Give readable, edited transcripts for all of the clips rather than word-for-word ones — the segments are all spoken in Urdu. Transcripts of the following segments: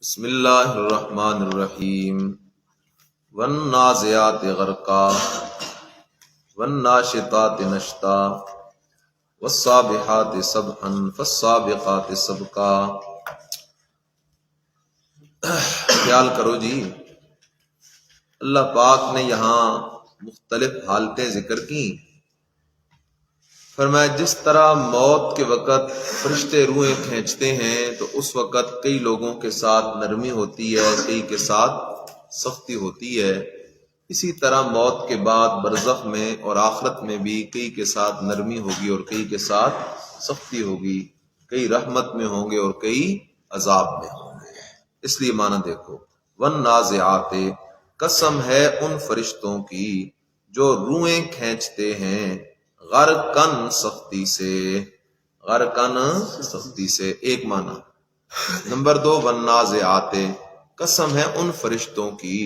بسم اللہ الرحمن الرحیم والنازعات غرقا والناشطات نشطا والسابحات سبحا فالسابقات سبقا۔ خیال کرو جی، اللہ پاک نے یہاں مختلف حالتیں ذکر کی۔ فرمایا جس طرح موت کے وقت فرشتے روحیں کھینچتے ہیں تو اس وقت کئی لوگوں کے ساتھ نرمی ہوتی ہے، کئی کے ساتھ سختی ہوتی ہے، اسی طرح موت کے بعد برزخ میں اور آخرت میں بھی کئی کے ساتھ نرمی ہوگی اور کئی کے ساتھ سختی ہوگی، کئی رحمت میں ہوں گے اور کئی عذاب میں ہوں گے۔ اس لیے معنی دیکھو، والنازعات قسم ہے ان فرشتوں کی جو روحیں کھینچتے ہیں، غرقن سختی سے، غرقن سختی سے، ایک معنی۔ نمبر دو، والنازعات قسم ہے ان فرشتوں کی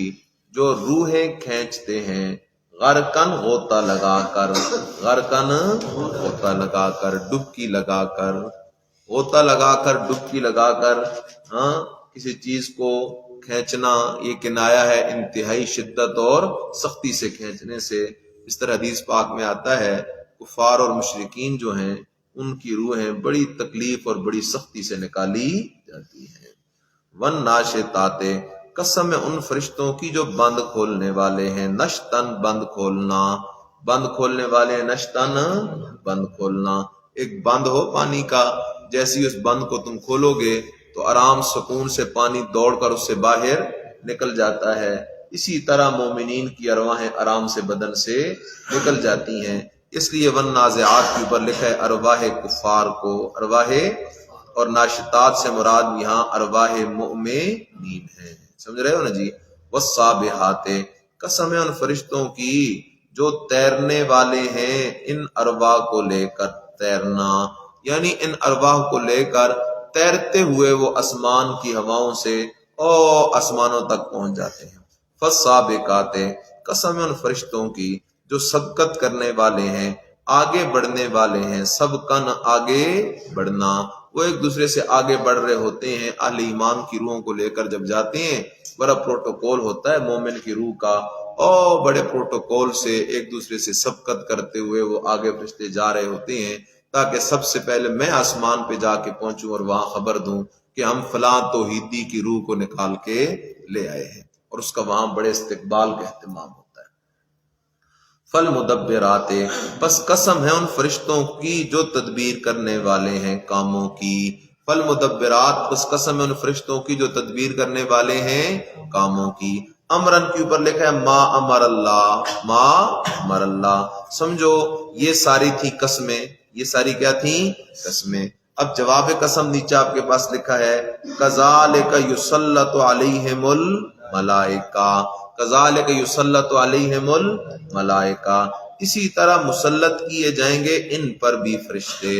جو روحیں کھینچتے ہیں، غرقن غوطہ لگا کر، غرقن غوطہ لگا کر، ڈبکی لگا کر، غوطہ لگا کر، ڈبکی لگا کر، کسی چیز کو کھینچنا یہ کنایا ہے انتہائی شدت اور سختی سے کھینچنے سے۔ اس طرح حدیث پاک میں آتا ہے کفار اور مشرکین جو ہیں ان کی روحیں بڑی تکلیف اور بڑی سختی سے نکالی جاتی ہیں۔ والناشطات قسم ہے ان فرشتوں کی جو بند کھولنے والے ہیں، نشتن بند کھولنا، بند کھولنے والے، نشتن بند کھولنا۔ ایک بند ہو پانی کا، جیسی اس بند کو تم کھولو گے تو آرام سکون سے پانی دوڑ کر اس سے باہر نکل جاتا ہے، اسی طرح مومنین کی ارواحیں آرام سے بدن سے نکل جاتی ہیں۔ اس لیے والنازعات کے اوپر لکھا ہے ارواح کفار کو، ارواح، اور ناشطات سے مراد یہاں ارواح مؤمنین ہیں، سمجھ رہے ہو نا جی۔ والسابحات قسم ہے ان فرشتوں کی جو تیرنے والے ہیں، ان ارواح کو لے کر تیرنا، یعنی ان ارواح کو لے کر تیرتے ہوئے وہ آسمان کی ہواؤں سے اور آسمانوں تک پہنچ جاتے ہیں۔ فالسابقات قسم ہے ان فرشتوں کی جو سبقت کرنے والے ہیں، آگے بڑھنے والے ہیں، سبقن آگے بڑھنا، وہ ایک دوسرے سے آگے بڑھ رہے ہوتے ہیں۔ اہل ایمان کی روحوں کو لے کر جب جاتے ہیں، بڑا پروٹوکول ہوتا ہے مومن کی روح کا، اور بڑے پروٹوکول سے ایک دوسرے سے سبقت کرتے ہوئے وہ آگے بڑھتے جا رہے ہوتے ہیں، تاکہ سب سے پہلے میں آسمان پہ جا کے پہنچوں اور وہاں خبر دوں کہ ہم فلاں توحیدی کی روح کو نکال کے لے آئے ہیں، اور اس کا وہاں بڑے استقبال کا اہتمام ہوتا ہے۔ فالمدبرات پس قسم ہے ان فرشتوں کی جو تدبیر کرنے والے ہیں کاموں کی، فالمدبرات پس قسم ہے ان فرشتوں کی جو تدبیر کرنے والے ہیں کاموں کی۔ امرن کے اوپر لکھا ہے ما امر اللہ، ما امر اللہ، سمجھو یہ ساری تھی قسمیں، یہ ساری کیا تھیں؟ قسمیں۔ اب جواب قسم نیچے آپ کے پاس لکھا ہے کذالک یسلط علیہم الملائکہ، کذالک یسلط علیہم الملائکہ، اسی طرح مسلط کیے جائیں گے ان پر بھی فرشتے،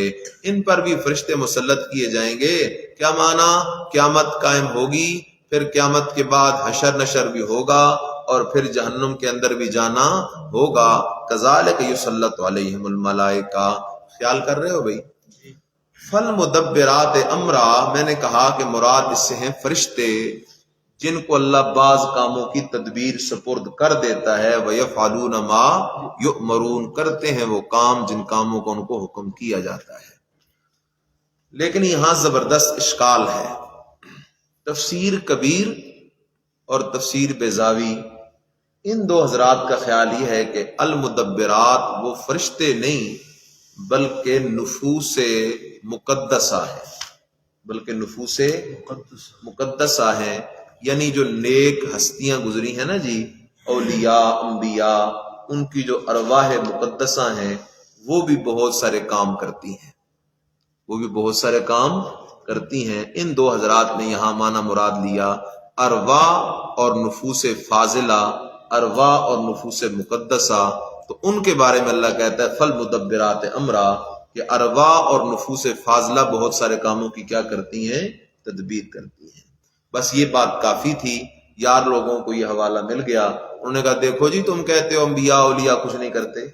ان پر بھی فرشتے مسلط کیے جائیں گے۔ کیا معنی؟ قیامت قائم ہوگی، پھر قیامت کے بعد حشر نشر بھی ہوگا، اور پھر جہنم کے اندر بھی جانا ہوگا۔ کذالک یسلط علیہم الملائکہ، خیال کر رہے ہو بھائی؟ فالمدبرات امرا، میں نے کہا کہ مراد اس سے ہیں فرشتے جن کو اللہ بعض کاموں کی تدبیر سپرد کر دیتا ہے، وَيَفْعَلُونَ مَا يُؤْمَرُونَ، کرتے ہیں وہ کام جن کاموں کو ان کو حکم کیا جاتا ہے۔ لیکن یہاں زبردست اشکال ہے۔ تفسیر کبیر اور تفسیر بیضاوی، ان دو حضرات کا خیال یہ ہے کہ المدبرات وہ فرشتے نہیں بلکہ نفوس مقدسہ ہے، بلکہ نفوس مقدسہ ہیں، یعنی جو نیک ہستیاں گزری ہیں نا جی، اولیاء، انبیاء، ان کی جو ارواح مقدسہ ہیں وہ بھی بہت سارے کام کرتی ہیں، وہ بھی بہت سارے کام کرتی ہیں۔ ان دو حضرات نے یہاں معنی مراد لیا ارواح اور نفوس فاضلہ، ارواح اور نفوس مقدسہ، تو ان کے بارے میں اللہ کہتا ہے فالمدبرات امرا، کہ ارواح اور نفوس فاضلہ بہت سارے کاموں کی کیا کرتی ہیں؟ تدبیر کرتی ہیں۔ بس یہ بات کافی تھی، یار لوگوں کو یہ حوالہ مل گیا، انہوں نے کہا دیکھو جی تم کہتے ہو انبیاء اولیاء کچھ نہیں کرتے۔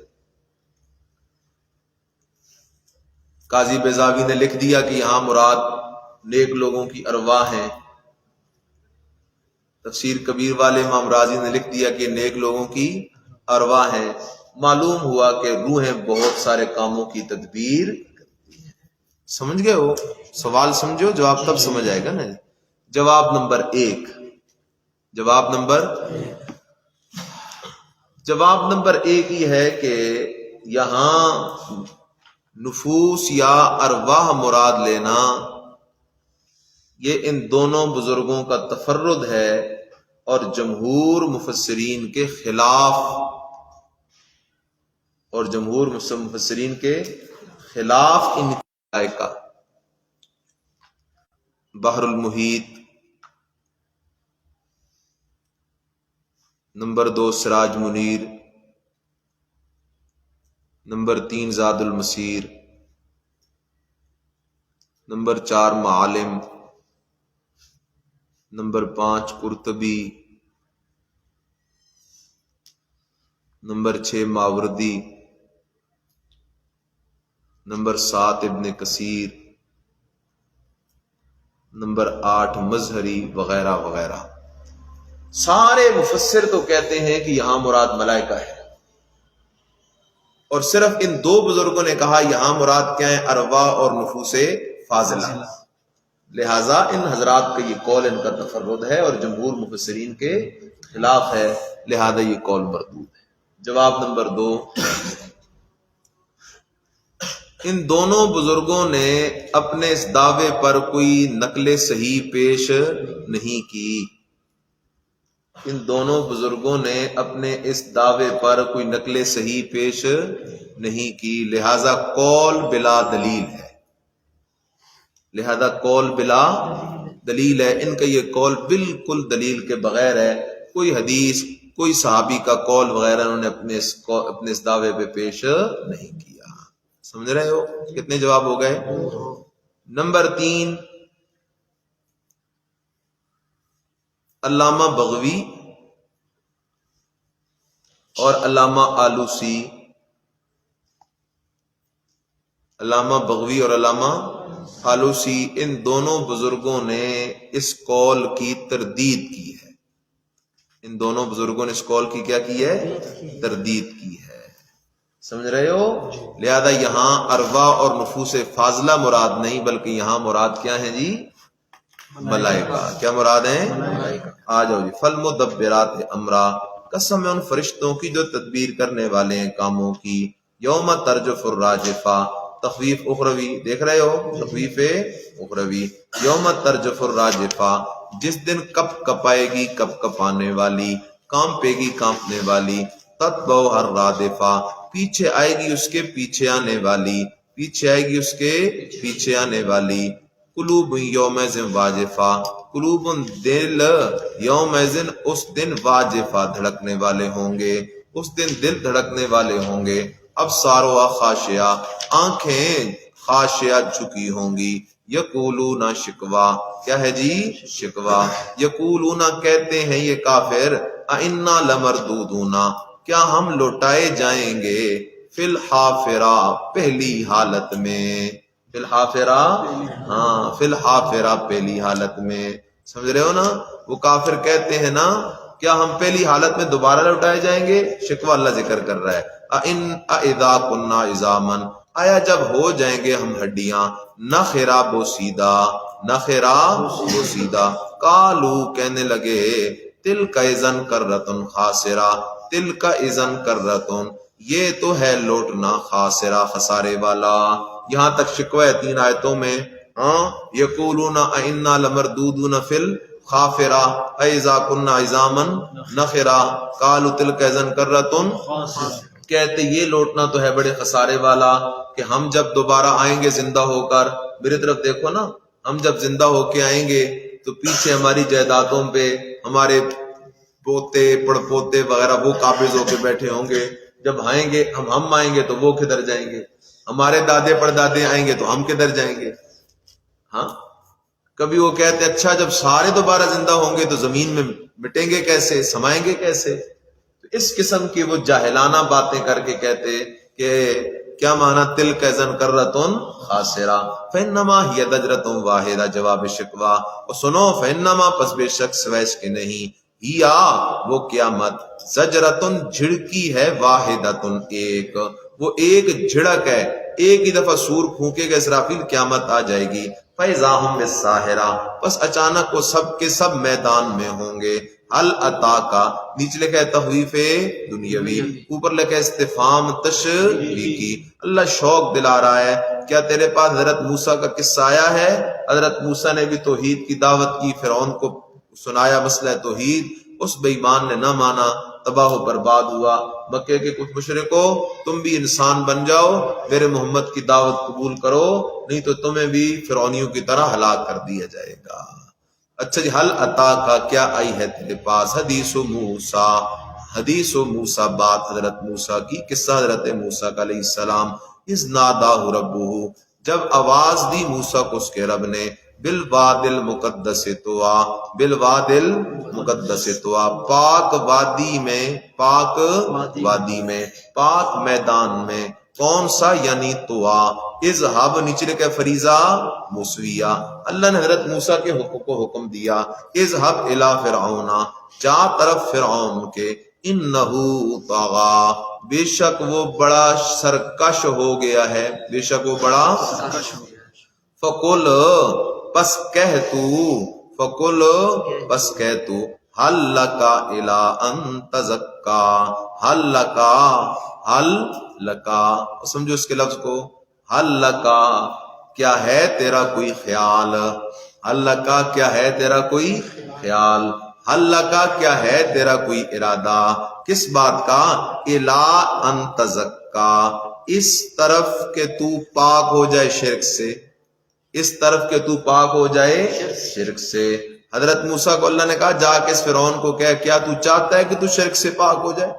قاضی بیضاوی نے لکھ دیا کہ یہاں مراد نیک لوگوں کی ارواح ہیں، تفسیر کبیر والے امام راضی نے لکھ دیا کہ نیک لوگوں کی ارواح ہیں۔ معلوم ہوا کہ روحیں بہت سارے کاموں کی تدبیر کرتی ہیں۔ سمجھ گئے ہو؟ سوال سمجھو، جواب تب سمجھ آئے گا نا۔ جواب نمبر ایک یہ ہے کہ یہاں نفوس یا ارواح مراد لینا یہ ان دونوں بزرگوں کا تفرد ہے اور جمہور مفسرین کے خلاف ان کا بحر المحیط، نمبر 2 سراج منیر، نمبر 3 زاد المسیر، نمبر 4 معالم، نمبر 5 قرطبی، نمبر 6 ماوردی، نمبر 7 ابن کثیر، نمبر 8 مظہری وغیرہ وغیرہ۔ سارے مفسر تو کہتے ہیں کہ یہاں مراد ملائکہ ہے، اور صرف ان دو بزرگوں نے کہا یہاں مراد کیا ہے؟ ارواح اور نفوس فاضلہ۔ لہٰذا ان حضرات کا یہ قول ان کا تفرد ہے اور جمہور مفسرین کے خلاف ہے، لہذا یہ قول مردود ہے۔ جواب نمبر 2، ان دونوں بزرگوں نے اپنے اس دعوے پر کوئی نقل صحیح پیش نہیں کی۔ لہذا قول بلا دلیل ہے۔ ان کا یہ قول بالکل دلیل کے بغیر ہے۔ کوئی حدیث، کوئی صحابی کا قول وغیرہ انہوں نے اپنے اس دعوے پہ پیش نہیں کیا۔ سمجھ رہے ہو؟ کتنے جواب ہو گئے؟ نمبر 3، علامہ بغوی اور علامہ آلوسی ان دونوں بزرگوں نے اس قول کی تردید کی ہے۔ کیا کی ہے؟ تردید کی ہے۔ سمجھ رہے ہو؟ لہذا یہاں ارواح اور نفوس فاضلہ مراد نہیں، بلکہ یہاں مراد کیا ہیں جی؟ ملائکہ۔ کیا مراد ہیں؟ ملائکہ۔ آ جاؤ جی۔ فالمدبرات امرا، قسم ہے ان فرشتوں کی جو تدبیر کرنے والے ہیں کاموں کی۔ یوم ترجف الراجفہ، تخویف اخروی، دیکھ رہے ہو؟ تخویف اخروی۔ یوم ترجف الراجفہ، جس دن کپ کپائے گی کپ کپانے والی، کانپے گی کانپنے والی۔ تتبع الرادفہ، پیچھے آئے گی اس کے پیچھے آنے والی۔ قلوب یومئذ واجفہ، قلوب دل یومئذ اس دن واجفہ دھڑکنے والے ہوں گے، اس دن دل دھڑکنے والے ہوں گے۔ ابصارها خاشعہ، آنکھیں خاشعہ جھکی ہوں گی۔ یقولون شکوا، کیا ہے جی؟ شکوا۔ یقولون کہتے ہیں یہ کافر، انا لمردودون، کیا ہم لوٹائے جائیں گے؟ فی الحافرہ، پہلی حالت میں۔ فی الحافرہ، پہلی حالت میں۔ سمجھ رہے ہو نا؟ وہ کافر کہتے ہیں نا، کیا ہم پہلی حالت میں دوبارہ لوٹائے جائیں گے؟ شکوہ اللہ ذکر کر رہا ہے۔ اذا کنا عظاما، آیا جب ہو جائیں گے ہم ہڈیاں، نخرا بوسیدہ، قالو کہنے لگے، تلک اذن کرۃ خاسرہ، تلک اذن کرۃ، یہ تو ہے لوٹنا خاسرہ، خسارے والا۔ یہاں تک شکوہ 3 آیتوں میں۔ یقولون انا لمردودون فی الحافرہ اذا کنا عظاما نخرا قالوا تلک اذن کرۃ، کہتے یہ لوٹنا تو ہے بڑے خسارے والا کہ ہم جب دوبارہ آئیں گے زندہ ہو کر، میری طرف دیکھو نا، ہم جب زندہ ہو کے آئیں گے تو پیچھے ہماری جائیدادوں پہ ہمارے پوتے پڑپوتے وغیرہ وہ قابض ہو کے بیٹھے ہوں گے۔ جب آئیں گے ہم آئیں گے تو وہ کدھر جائیں گے؟ ہمارے دادے پردادے آئیں گے تو ہم کدھر جائیں گے؟ ہاں، کبھی وہ کہتے اچھا جب سارے دوبارہ زندہ ہوں گے تو زمین میں مٹیں گے کیسے، سمائیں گے کیسے؟ تو اس قسم کی وہ جاہلانہ باتیں کر کے کہتے کہ کیا معنی تل کا زن کرتن خاسرہ فینما ہی دجرتن واحدہ جواب شکوا اور سنو فینما پس بے شک سویس کے نہیں ہیا وہ قیامت زجرتن جھڑکی ہے واحدتن ایک وہ ایک جھڑک ہے ایک ہی دفعہ سور پھونکے گا اسرافیل قیامت آ جائے گی فیضا ہم بالساہرہ بس اچانک وہ سب کے سب میدان میں ہوں گے ال عطا کا نیچے لکھا ہے تخویف دنیاوی اوپر لکھا ہے استفہام تشویقی اللہ شوق دلا رہا ہے کیا تیرے پاس حضرت موسیٰ کا قصہ آیا ہے حضرت موسیٰ نے بھی توحید کی دعوت کی فرعون کو سنایا مسئلہ توحید اس بے ایمان نے نہ مانا تباہ و برباد ہوا مکے کے کچھ مشرکو تم بھی انسان بن جاؤ میرے محمد کی دعوت قبول کرو نہیں تو تمہیں بھی فرعونیوں کی طرح ہلاک کر دیا جائے گا اچھا جی حل عطا کا کیا آئی ہے تیرے پاس حدیث و موسیٰ بات حضرت موسیٰ کی قصہ حضرت موسیٰ علیہ السلام اذ ناداہ ربہ جب آواز دی موسیٰ کو اس کے رب نے بالواد المقدس طوا بالواد المقدس طوا پاک وادی میں پاک وادی میں پاک میدان میں کون سا یعنی طوا اذهب نیچے لکھا فریضہ موسویہ اللہ نے حضرت موسیٰ کے حکم کو حکم دیا اذهب الى فرعون جا طرف فرعون کے انہو طغى بے شک وہ بڑا سرکش ہو گیا ہے بے شک وہ بڑا سرکش ہو گیا فقل پس کہہ تو فقل پس کہہ تو حل لکا الی ان تزکا حل لکا حل لکا سمجھو اس کے لفظ کو حل لکا کیا ہے تیرا کوئی خیال حل لکا کیا ہے تیرا کوئی خیال حل لکا کیا ہے تیرا کوئی ارادہ کس بات کا الی ان تزکا اس طرف کہ تو پاک ہو جائے شرک سے اس طرف کہ تو پاک ہو جائے شرک سے حضرت موسیٰ کو اللہ نے کہا جا کے اس فرعون کو کہہ کیا تو چاہتا ہے کہ تو شرک سے پاک ہو جائے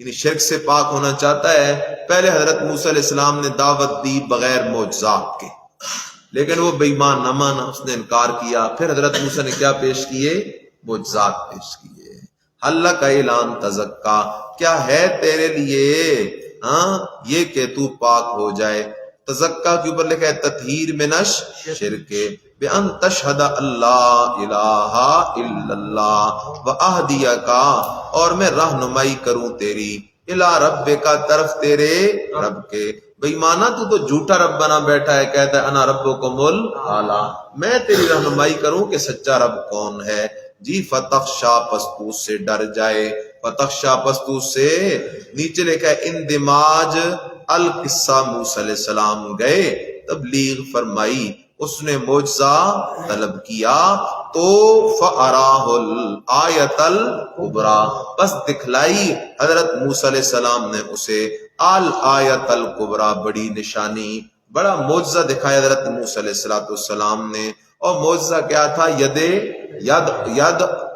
یعنی شرک سے پاک ہونا چاہتا ہے پہلے حضرت موسیٰ علیہ السلام نے دعوت دی بغیر معجزات کے لیکن وہ بے ایمان نہ مانا اس نے انکار کیا پھر حضرت موسیٰ نے کیا پیش کیے معجزات پیش کیے اللہ کا اعلان تزکا کیا ہے تیرے لیے یہ کہ تو پاک ہو جائے تزکا کے اوپر لکھا ہے تطہیر من الشرک بان تشہد اللہ الہ الا اللہ واہدیک اور میں رہنمائی کروں تیری الی ربک طرف تیرے رب کے بے ایمانہ تو جھوٹا رب بنا بیٹھا ہے کہتا ہے انا ربکم الاعلی میں تیری رہنمائی کروں کہ سچا رب کون ہے جی فتخشا پستو سے ڈر جائے فتخشا پستو سے نیچے لکھا ہے اندماج القصہ موسیٰ علیہ السلام گئے تبلیغ فرمائی اس نے معجزہ طلب کیا تو فَأَرَاهُ الْآيَةَ الْكُبْرَى بس دکھلائی حضرت موسیٰ علیہ السلام نے اسے الآیۃ الکبریٰ بڑی نشانی بڑا معجزہ دکھایا حضرت موسیٰ علیہ السلام نے اور معجزہ کیا تھا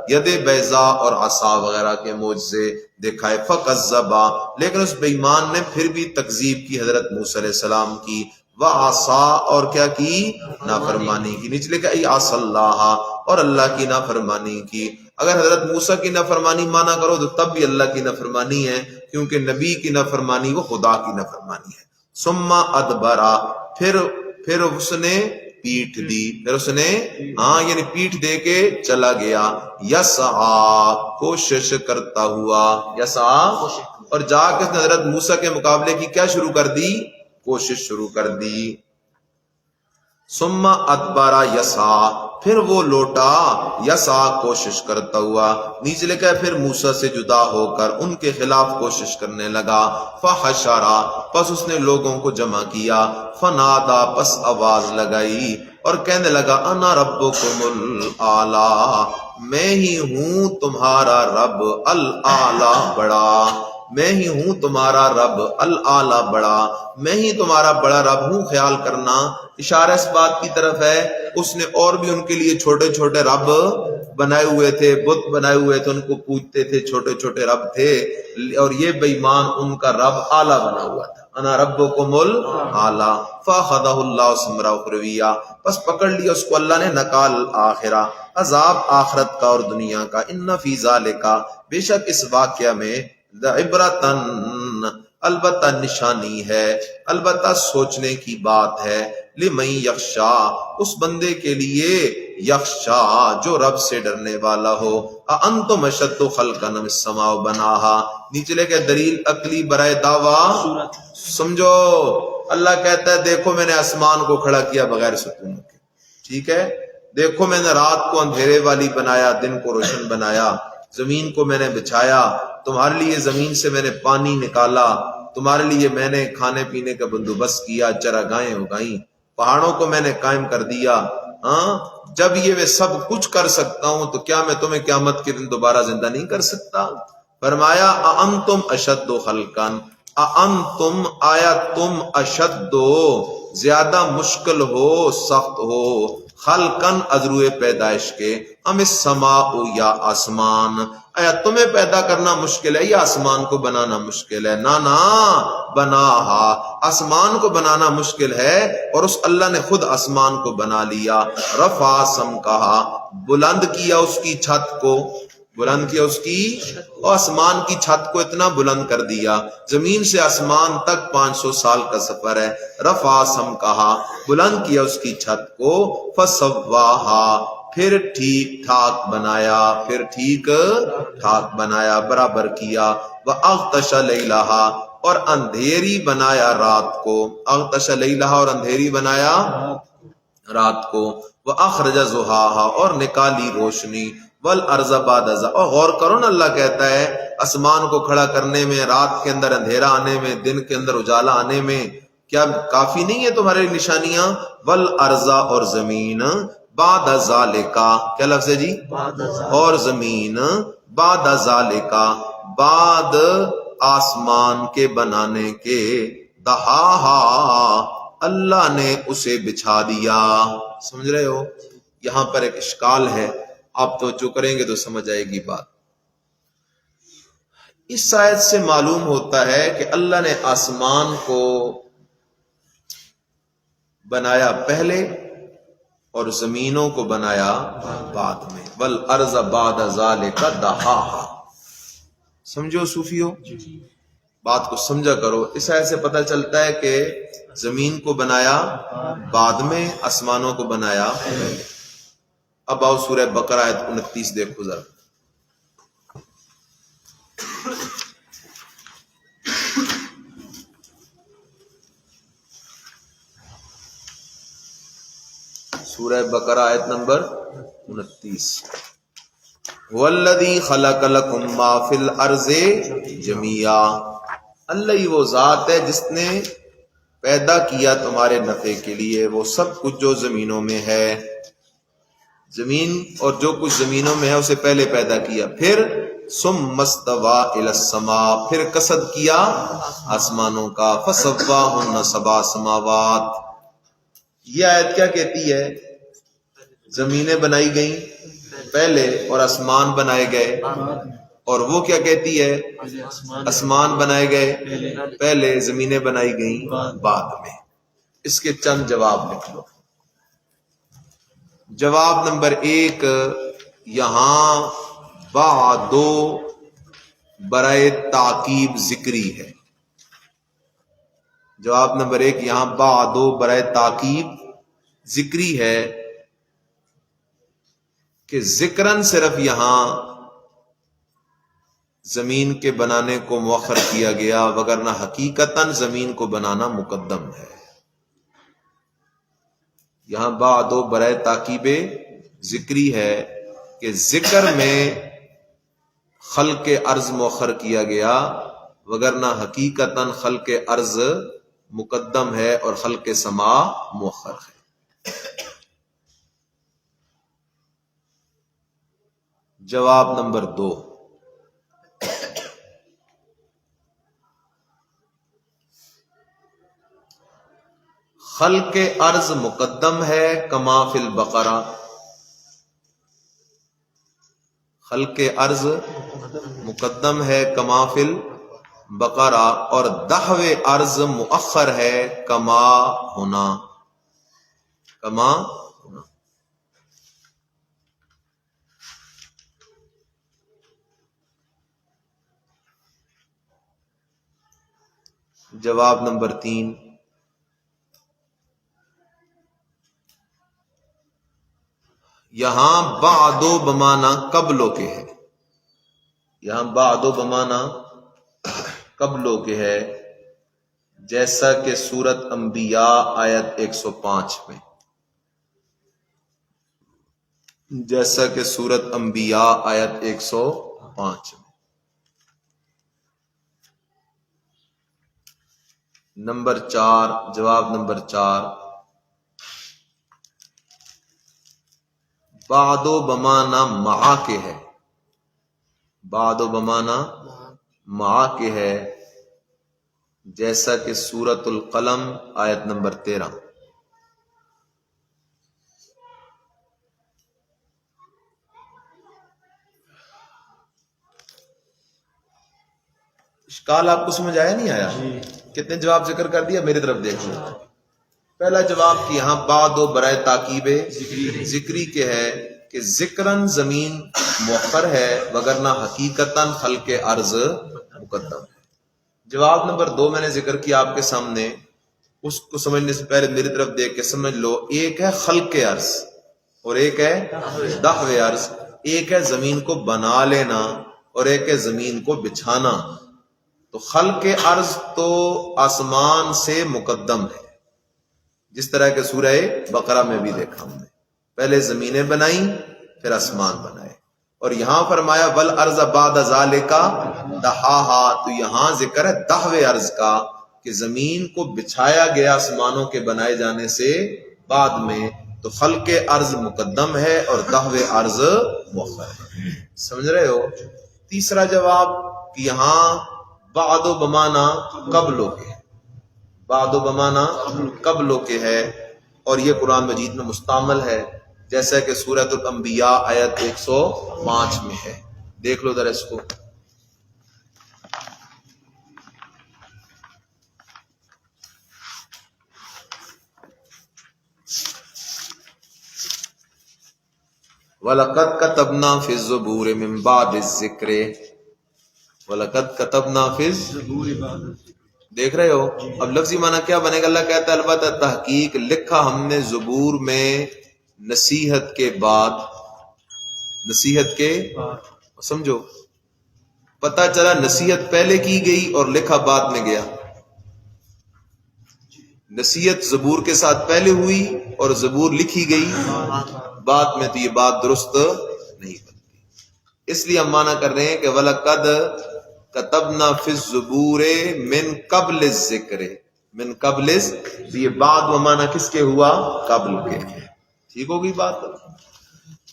ید بیضاء اور عصا وغیرہ کے معجزے دکھائے فَكَذَّبَ لیکن اس بے ایمان نے پھر بھی تکذیب کی حضرت موسیٰ علیہ السلام کی وَعَصَا اور کیا کی نافرمانی کی نیچے لکھا عَصَى اللَّهَ اور اللہ کی نافرمانی کی اگر حضرت موسیٰ کی نافرمانی مانا کرو تو تب بھی اللہ کی نافرمانی ہے کیونکہ نبی کی نافرمانی وہ خدا کی نافرمانی ہے ثم ادبرا پھر اس نے پیٹھ دی پھر اس نے یعنی پیٹھ دے کے چلا گیا یسعا کوشش کرتا ہوا یسعا اور جا کے حضرت موسیٰ کے مقابلے کی کیا شروع کر دی کوشش شروع کر دی ثم ادبرا یسعا پھر وہ لوٹا یسعا کوشش کرتا ہوا نیچے لکھا ہے پھر موسیٰ سے جدا ہو کر ان کے خلاف کوشش کرنے لگا فحشرا پس اس نے لوگوں کو جمع کیا فنادا پس آواز لگائی اور کہنے لگا انا ربکم الاعلی میں ہی ہوں تمہارا رب الاعلی بڑا میں ہی ہوں تمہارا رب الاعلی بڑا میں ہی تمہارا بڑا رب ہوں خیال کرنا اشارہ اس بات کی طرف ہے اس نے اور بھی ان کے لیے چھوٹے چھوٹے رب بنائے ہوئے تھے بت بنائے ہوئے تھے ان کو پوجتے تھے چھوٹے چھوٹے رب تھے اور یہ بے ایمان ان کا رب اعلیٰ بنا ہوا تھا انا ربکم الاعلی فاخذہ اللہ سمرا اخرویہ پس پکڑ لیا اس کو اللہ نے نکال آخرہ عذاب آخرت کا اور دنیا کا ان فی ذالک بے شک اس واقعہ میں عبرتن البتہ نشانی ہے، البتہ سوچنے کی بات ہے، لمن یخشا، اس بندے کے لیے، یخشا جو رب سے ڈرنے والا ہو۔ انتم اشد خلقا ام السماء بناہا، نیچلے کے دلیل عقلی برائے دعویٰ سمجھو۔ اللہ کہتا ہے دیکھو میں نے آسمان کو کھڑا کیا بغیر ستونوں کے، ٹھیک ہے، دیکھو میں نے رات کو اندھیرے والی بنایا، دن کو روشن بنایا، زمین کو میں نے بچھایا، تمہارے لیے زمین سے میں نے پانی نکالا، تمہارے لیے میں نے کھانے پینے کا بندوبست کیا، چراگاہیں اگائیں، پہاڑوں کو میں نے قائم کر دیا۔ ہاں، جب یہ میں سب کچھ کر سکتا ہوں تو کیا میں تمہیں قیامت کے دن دوبارہ زندہ نہیں کر سکتا؟ فرمایا اانتم اشد خلقا، اانتم آیا تم اشد زیادہ مشکل ہو، سخت ہو، خلقن ازروئے پیدائش کے، ام السماء یا آسمان، آیا تمہیں پیدا کرنا مشکل ہے یا آسمان کو بنانا مشکل ہے؟ نانا بناہا، آسمان کو بنانا مشکل ہے اور اس اللہ نے خود آسمان کو بنا لیا۔ رفع سمکہا، بلند کیا اس کی چھت کو، بلند کیا اس کی، اور آسمان کی چھت کو اتنا بلند کر دیا، زمین سے آسمان تک 500 سال کا سفر ہے۔ رفع سمکہا، بلند کیا اس کی چھت کو، فسواہا، پھر ٹھیک ٹھاک بنایا، پھر ٹھیک ٹھاک بنایا، برابر کیا۔ وَأَغْطَشَ لَيْلَهَا، اور اندھیری بنایا رات کو، اغطش لیلہا، اور اندھیری بنایا رات کو، وَأَخْرَجَ ضُحَاهَا، اور نکالی روشنی، وَالْأَرْضَ بَعْدَ ذَلِكَ، اور غور کرو نا، اللہ کہتا ہے آسمان کو کھڑا کرنے میں، رات کے اندر اندھیرا آنے میں، دن کے اندر اجالا آنے میں کیا کافی نہیں ہے تمہارے نشانیاں؟ وَالْأَرْضَ، اور زمین، بعد ذالک، کیا لفظ ہے جی؟ اور زمین، بعد ذالک، بعد آسمان کے بنانے کے، دہاہا، اللہ نے اسے بچھا دیا۔ سمجھ رہے ہو؟ یہاں پر ایک اشکال ہے، آپ توجہ کریں گے تو سمجھ آئے گی بات۔ اس آیت سے معلوم ہوتا ہے کہ اللہ نے آسمان کو بنایا پہلے اور زمینوں کو بنایا بعد میں۔ والارض بعد ذالک دہاہا، سمجھو صوفیو، بات کو سمجھا کرو۔ اس آیت سے پتہ چلتا ہے کہ زمین کو بنایا بعد میں، آسمانوں کو بنایا پہلے۔ اب آؤ سورہ بقرہ آیت 29 دیکھو ذرا۔ سورہ بقرہ آیت نمبر 29۔ والذی خلق لکم ما فی الارض جمیعا، اللہ ہی وہ ذات ہے جس نے پیدا کیا تمہارے نفع کے لیے وہ سب کچھ جو زمینوں میں ہے۔ زمین اور جو کچھ زمینوں میں ہے اسے پہلے پیدا کیا، پھر ثم استوى الی السماء، پھر قصد کیا آسمانوں کا، فسواہن سبع سماوات۔ یہ آیت کیا کہتی ہے؟ زمینیں بنائی گئیں پہلے اور آسمان بنائے گئے، اور وہ کیا کہتی ہے؟ آسمان بنائے گئے پہلے، زمینیں بنائی گئیں بعد میں۔ اس کے چند جواب لکھ لو۔ جواب نمبر 1، یہاں بعدو برائے تاکیب ذکری ہے۔ جواب نمبر 1، یہاں بعدو برائے تاکیب ذکری ہے کہ ذکراً صرف یہاں زمین کے بنانے کو مؤخر کیا گیا، وگرنہ حقیقتاً زمین کو بنانا مقدم ہے۔ یہاں بعد و برائے تاکیب ذکری ہے کہ ذکر میں خلق ارض مؤخر کیا گیا، وگرنہ حقیقتاً خلق ارض مقدم ہے اور خلق سما مؤخر ہے۔ جواب نمبر 2، خلق ارض مقدم ہے کما فی البقرہ، خلق ارض مقدم ہے کما فی البقرہ، اور دحو ارض مؤخر ہے کما ہونا، کما ہونا۔ جواب نمبر 3، یہاں بعدو بمانا قبلو کے ہے، یہاں بعدو بمانا قبلو کے ہے، جیسا کہ سورت انبیاء آیت 105 میں، جیسا کہ سورت انبیاء آیت 105 میں۔ نمبر 4، جواب نمبر 4، بعد و بمانا مع کے ہے، بعد و بمانا مع کے ہے، جیسا کہ سورت القلم آیت نمبر 13۔ اشکال آپ کو سمجھ آیا نہیں آیا؟ کتنے جواب ذکر کر دیا؟ میری طرف دیکھ لیں۔ پہلا جواب کہ یہاں بعد و برائے تاکیب ذکری کے ہے کہ ذکرن زمین مؤخر ہے وگرنہ حقیقتاً خلق ارض مقدم ہے۔ جواب نمبر 2 میں نے ذکر کیا آپ کے سامنے، اس کو سمجھنے سے پہلے میری طرف دیکھ کے سمجھ لو، ایک ہے خلق ارض اور ایک ہے دحو ارض، ایک ہے زمین کو بنا لینا اور ایک ہے زمین کو بچھانا۔ تو خلق ارض تو آسمان سے مقدم ہے، جس طرح کہ سورہ بقرہ میں بھی دیکھا ہم نے، پہلے زمینیں بنائیں پھر آسمان بنائے، اور یہاں فرمایا والارض بعد ذالک دحاہا، تو یہاں ذکر ہے دحو ارض کا کہ زمین کو بچھایا گیا آسمانوں کے بنائے جانے سے بعد میں، تو خلق ارض مقدم ہے اور دحو ارض مؤخر ہے۔ سمجھ رہے ہو؟ تیسرا جواب کہ یہاں بعد و بمانا قبلو کے ہے، بعد و بمانا قبلو کے ہے، اور یہ قرآن مجید میں مستعمل ہے، جیسا کہ سورۃ الانبیاء آیت 105 میں ہے۔ دیکھ لو ذرا اس کو۔ وَلَقَدْ كَتَبْنَا فِي الزُّبُورِ مِن بَعْدِ الذِّكْرِ، وَلَقَدْ كَتَبْنَا فِي الزُّبُورِ، دیکھ رہے ہو؟ اب لفظی معنی کیا بنے گا؟ اللہ کہتا ہے البتہ تحقیق لکھا ہم نے زبور میں نصیحت کے بعد، نصیحت کے سمجھو، پتہ چلا نصیحت پہلے کی گئی اور لکھا بعد میں گیا، نصیحت زبور کے ساتھ پہلے ہوئی اور زبور لکھی گئی بعد میں، تو یہ بات درست نہیں بنتی۔ اس لیے ہم معنی کر رہے ہیں کہ وَلَقَدْ كَتَبْنَا فِي الزُّبُورِ مِن قبل الذِّكْرِ، من قبل، تو یہ بعد و معنی کس کے ہوا؟ قبل کے۔ ٹھیک ہوگی بات؟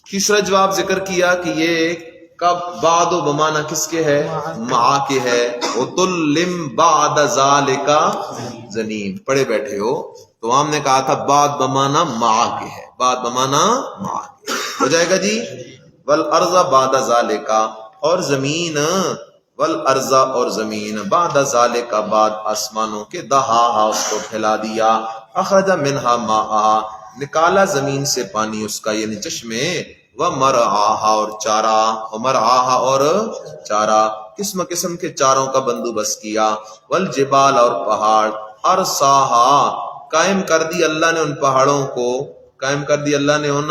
تیسرا جواب ذکر کیا کہ یہ کب بعد و بمانا کس کے ہے؟ مع کے ہے۔ وَطُلِّم بَعْدَ ذَلِكَ زَنِيمٌ، پڑھے بیٹھے ہو تو ہم نے کہا تھا بعد بمانا مع کے ہے، بعد بمانا مع کے ہو جائے گا جی۔ والارض بعد ذالک، اور زمین، والارض اور زمین، بعد ذالک بعد آسمانوں کے، دہاہا اس کو پھیلا دیا، اخرج منہا ماءہا نکالا زمین سے پانی اس کا یعنی چشمے، ومرعاہا اور چارہ، ومرعاہا اور چارہ، قسم قسم کے چاروں کا بندوبست کیا، والجبال اور پہاڑ، ارساہا قائم کر دی اللہ نے ان پہاڑوں کو، قائم کر دی اللہ نے ان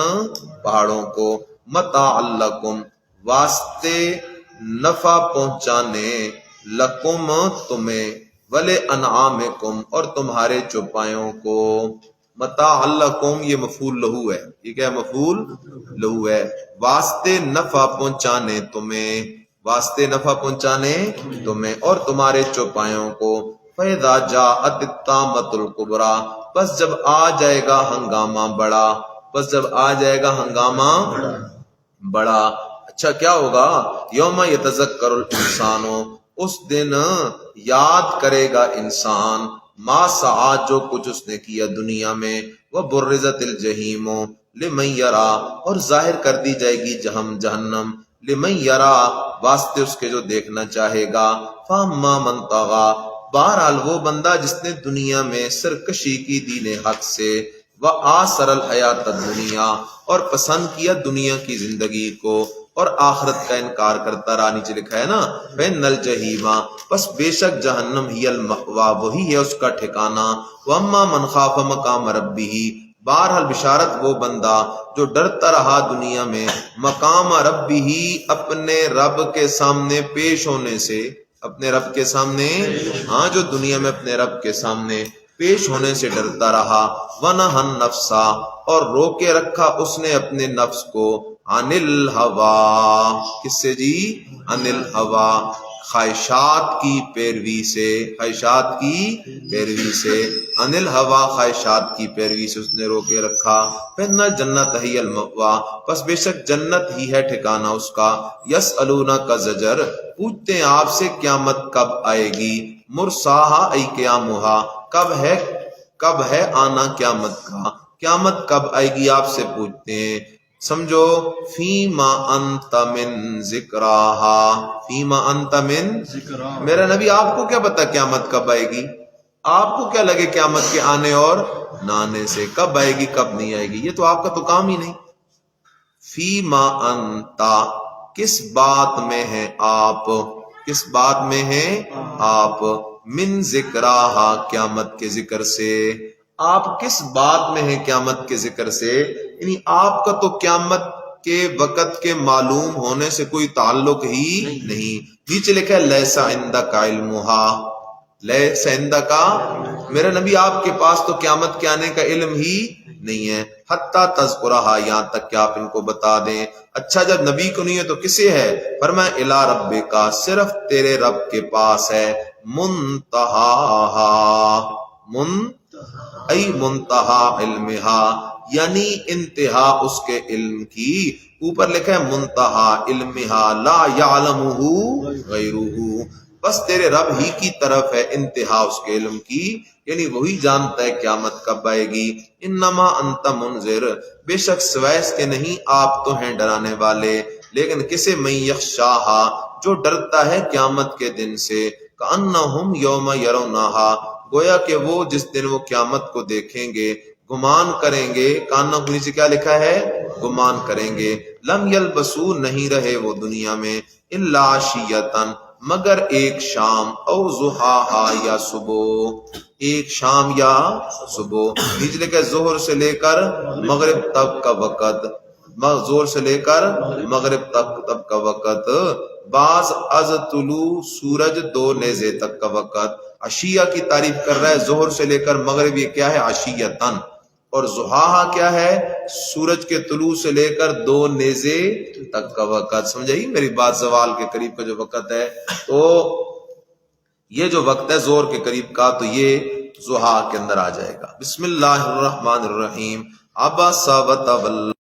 پہاڑوں کو، متاع لکم واسطے نفع پہنچانے، لکم تمہیں، ولے انعامکم اور تمہارے چوپایوں کو۔ متاع لکم یہ مفعول لہو ہے، یہ کیا مفعول لہو ہے، واسطے نفع پہنچانے تمہیں، واسطے نفع پہنچانے تمہیں اور تمہارے چوپایوں کو۔ فَإِذَا جَاءَتِ الطَّامَّةُ الْكُبْرىٰ، بس جب آ جائے گا ہنگامہ بڑا، بس جب آ جائے گا ہنگامہ بڑا۔ اچھا کیا ہوگا؟ یوم یتذکر الانسان، اس دن یاد کرے گا انسان، ما سعی جو کچھ اس نے کیا دنیا میں، وبرزت الجحیم لمن یرا اور ظاہر کر دی جائے گی جہنم، لمن یرا واسطے اس کے جو دیکھنا چاہے گا، فاما من طغی بہرحال وہ بندہ جس نے دنیا میں سرکشی کی دین حق سے، وآثر الحیات الدنیا اور پسند کیا دنیا کی زندگی کو، اور آخرت کا انکار کرتا رہا. نیچے لکھا ہے نا فَإِنَّ الْجَحِيمَ بس بے شک جہنم ہی المأویٰ وہی ہے اس کا ٹھکانہ. وَأَمَّا مَنْ خَافَ مَقَامَ رَبِّهِ بہرحال بشارت وہ بندہ جو ڈرتا رہا دنیا میں مقام ربہ اپنے رب کے سامنے پیش ہونے سے. اپنے رب کے سامنے ہاں جو دنیا میں اپنے رب کے سامنے پیش ہونے سے ڈرتا رہا. وَنَهَى النَّفْسَ اور روکے رکھا اس نے اپنے نفس کو عن الہوا کس سے جی عن الہوا خواہشات کی پیروی سے. خواہشات کی پیروی سے عن الہوا خواہشات کی پیروی سے اس نے روکے رکھا. فإن الجنۃ ہی المأویٰ پس بے شک جنت ہی ہے ٹھکانہ اس کا. یسألونک زجر پوچھتے ہیں آپ سے قیامت کب آئے گی. مرساہا ای قیامہا کب ہے آنا قیامت کا. قیامت کب آئے گی آپ سے پوچھتے ہیں. سمجھو فیما انت من ذکراہا فیما انت من میرا نبی آپ کو کیا پتا قیامت کب آئے گی. آپ کو کیا لگے قیامت کے آنے اور نہ آنے سے کب آئے گی کب نہیں آئے گی. یہ تو آپ کا تو کام ہی نہیں. فیما انت کس بات میں ہیں آپ کس بات میں ہیں آپ من ذکراہا قیامت کے ذکر سے. آپ کس بات میں ہیں قیامت کے ذکر سے. یعنی آپ کا تو قیامت کے وقت کے معلوم ہونے سے کوئی تعلق ہی نہیں. نیچے لکھا ہے لیس عندک علمھا لیس عندک میرا نبی آپ کے پاس تو قیامت کے آنے کا علم ہی نہیں ہے. حتی تذکرہا یہاں تک کہ آپ ان کو بتا دیں. اچھا جب نبی کو نہیں ہے تو کسے ہے. فرمایا الی ربک صرف تیرے رب کے پاس ہے. منتہاہا ای منتہا علمہا یعنی انتہا اس کے علم کی. اوپر لکھا ہے منتہا علمہا لا یعلمہ غیرہ بس تیرے رب ہی کی طرف ہے انتہا اس کے علم کی. یعنی وہی جانتا ہے قیامت کب آئے گی. انما انت منذر بے شک سوائے اس کے نہیں آپ تو ہیں ڈرانے والے. لیکن کسے من یخشاہا جو ڈرتا ہے قیامت کے دن سے. کأنہم یوم یرونہا گویا کہ وہ جس دن وہ قیامت کو دیکھیں گے گمان کریں گے. کانا کو نیچے کیا لکھا ہے گمان کریں گے. لم یلبسو نہیں رہے وہ دنیا میں الا عشیۃ مگر ایک شام او ضحاہا یا صبح ایک شام یا صبح. نیچے لکھا ظہر سے لے کر مغرب تک کا وقت زور سے لے کر مغرب تک کا وقت. بعض از طلوع سورج 2 نیزے تک کا وقت. عشیہ کی تعریف کر رہا ہے ظہر سے لے کر مغرب یہ کیا ہے عشیتن. اور ضحاہا کیا ہے سورج کے طلوع سے لے کر 2 نیزے تک کا وقت. سمجھائی میری بات. زوال کے قریب کا جو وقت ہے تو یہ جو وقت ہے زور کے قریب کا تو یہ ضحا کے اندر آ جائے گا. بسم اللہ الرحمن الرحیم. عبس وتولى